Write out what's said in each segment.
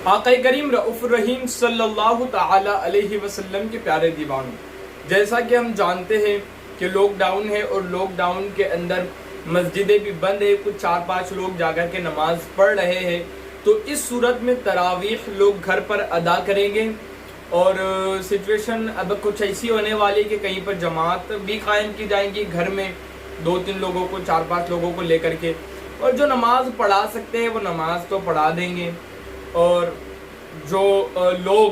آقا کریم رؤوف الرحیم صلی اللہ تعالی علیہ وسلم کے پیارے دیوانوں، جیسا کہ ہم جانتے ہیں کہ لاک ڈاؤن ہے اور لاک ڈاؤن کے اندر مسجدیں بھی بند ہیں، کچھ 4-5 لوگ جا کر کے نماز پڑھ رہے ہیں، تو اس صورت میں تراویح لوگ گھر پر ادا کریں گے۔ اور سچویشن اب کچھ ایسی ہونے والی کہ کہیں پر جماعت بھی قائم کی جائیں گی، گھر میں 2-3 لوگوں کو 4-5 لوگوں کو لے کر کے، اور جو نماز پڑھا سکتے ہیں وہ نماز تو پڑھا دیں گے، اور جو لوگ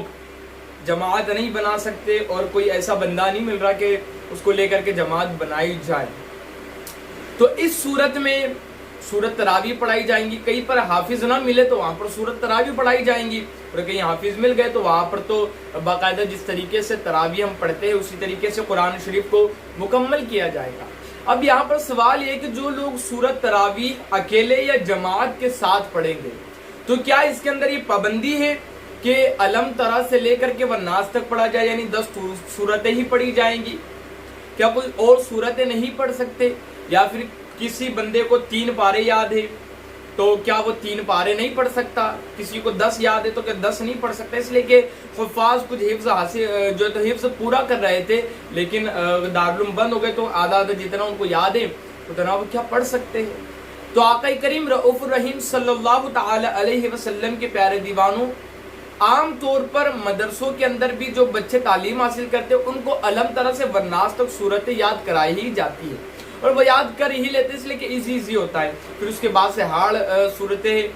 جماعت نہیں بنا سکتے اور کوئی ایسا بندہ نہیں مل رہا کہ اس کو لے کر کے جماعت بنائی جائے، تو اس صورت میں سورت تراویح پڑھائی جائیں گی۔ کہیں پر حافظ نہ ملے تو وہاں پر سورت تراویح پڑھائی جائیں گی، اور کہیں حافظ مل گئے تو وہاں پر تو باقاعدہ جس طریقے سے تراویح ہم پڑھتے ہیں اسی طریقے سے قرآن شریف کو مکمل کیا جائے گا۔ اب یہاں پر سوال یہ کہ جو لوگ سورت تراویح اکیلے یا جماعت کے ساتھ پڑھیں گے تو کیا اس کے اندر یہ پابندی ہے کہ علم ترا سے لے کر کے والناس تک پڑھا جائے، یعنی 10 سورتیں ہی پڑھی جائیں گی؟ کیا کوئی اور سورتیں نہیں پڑھ سکتے؟ یا پھر کسی بندے کو 3 پارے یاد ہے تو کیا وہ 3 پارے نہیں پڑھ سکتا؟ کسی کو 10 یاد ہے تو کیا 10 نہیں پڑھ سکتا؟ اس لیے کہ حفاظ کچھ حفظ حاصل جو تو حفظ پورا کر رہے تھے لیکن دارالعلوم بند ہو گئے، تو آدھا جتنا ان کو یاد ہے اتنا وہ کیا پڑھ سکتے ہیں؟ تو آقا کریم رؤوف الرحیم صلی اللہ تعالی علیہ وسلم کے پیارے دیوانوں، عام طور پر مدرسوں کے اندر بھی جو بچے تعلیم حاصل کرتے ہیں ان کو علم ترا سے والناس تک صورتیں یاد کرائی ہی جاتی ہے، اور وہ یاد کر ہی لیتے اس لیے کہ ایزی ہوتا ہے، پھر اس کے بعد سے ہارڈ صورتیں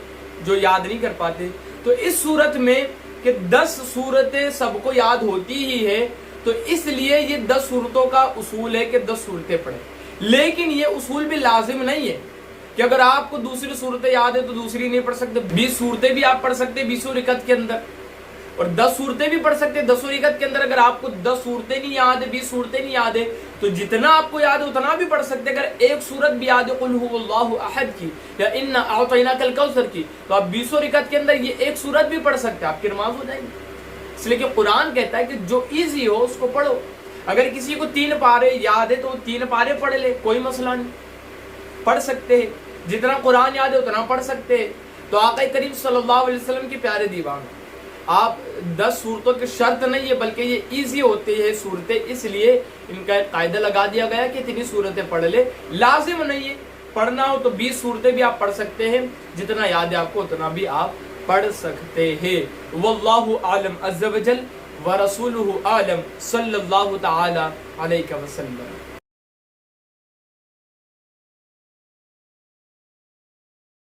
جو یاد نہیں کر پاتے۔ تو اس صورت میں کہ 10 صورتیں سب کو یاد ہوتی ہی ہے، تو اس لیے یہ 10 صورتوں کا اصول ہے کہ 10 صورتیں پڑھیں، لیکن یہ اصول بھی لازم نہیں ہے کہ اگر آپ کو دوسری صورتیں یاد ہے تو دوسری نہیں پڑھ سکتے۔ 20 صورتیں بھی آپ پڑھ سکتے 20 رکعت کے اندر، اور 10 صورتیں بھی پڑھ سکتے 10 رکعت کے اندر۔ اگر آپ کو 10 صورتیں نہیں یاد ہے، 20 صورتیں نہیں یاد ہے، تو جتنا آپ کو یاد ہے اتنا بھی پڑھ سکتے۔ اگر ایک صورت بھی یاد ہے قل هو اللہ احد کی یا انا اعطیناک الکوثر کی، تو آپ 20 رکعت کے اندر یہ ایک صورت بھی پڑھ سکتے ہیں، آپ کی نماز ہو جائے گی۔ اس لیے کہ قرآن کہتا ہے کہ جو ایزی ہو اس کو پڑھو۔ اگر کسی کو 3 پارے یاد ہے تو وہ 3 پارے پڑھ لے، کوئی مسئلہ نہیں، پڑھ سکتے ہیں، جتنا قرآن یاد ہے اتنا پڑھ سکتے ہیں۔ تو آقا کریم صلی اللہ علیہ وسلم کے پیارے دیوان، آپ 10 صورتوں کی شرط نہیں ہے بلکہ یہ ایزی ہوتی ہے صورتیں، اس لیے ان کا ایک قاعدہ لگا دیا گیا کہ اتنی صورتیں پڑھ لے، لازم نہیں ہے۔ پڑھنا ہو تو 20 صورتیں بھی آپ پڑھ سکتے ہیں، جتنا یاد ہے آپ کو اتنا بھی آپ پڑھ سکتے ہیں۔ واللہ عالم عز وجل ورسولہ عالم صلی اللہ تعالی علیہ وسلم۔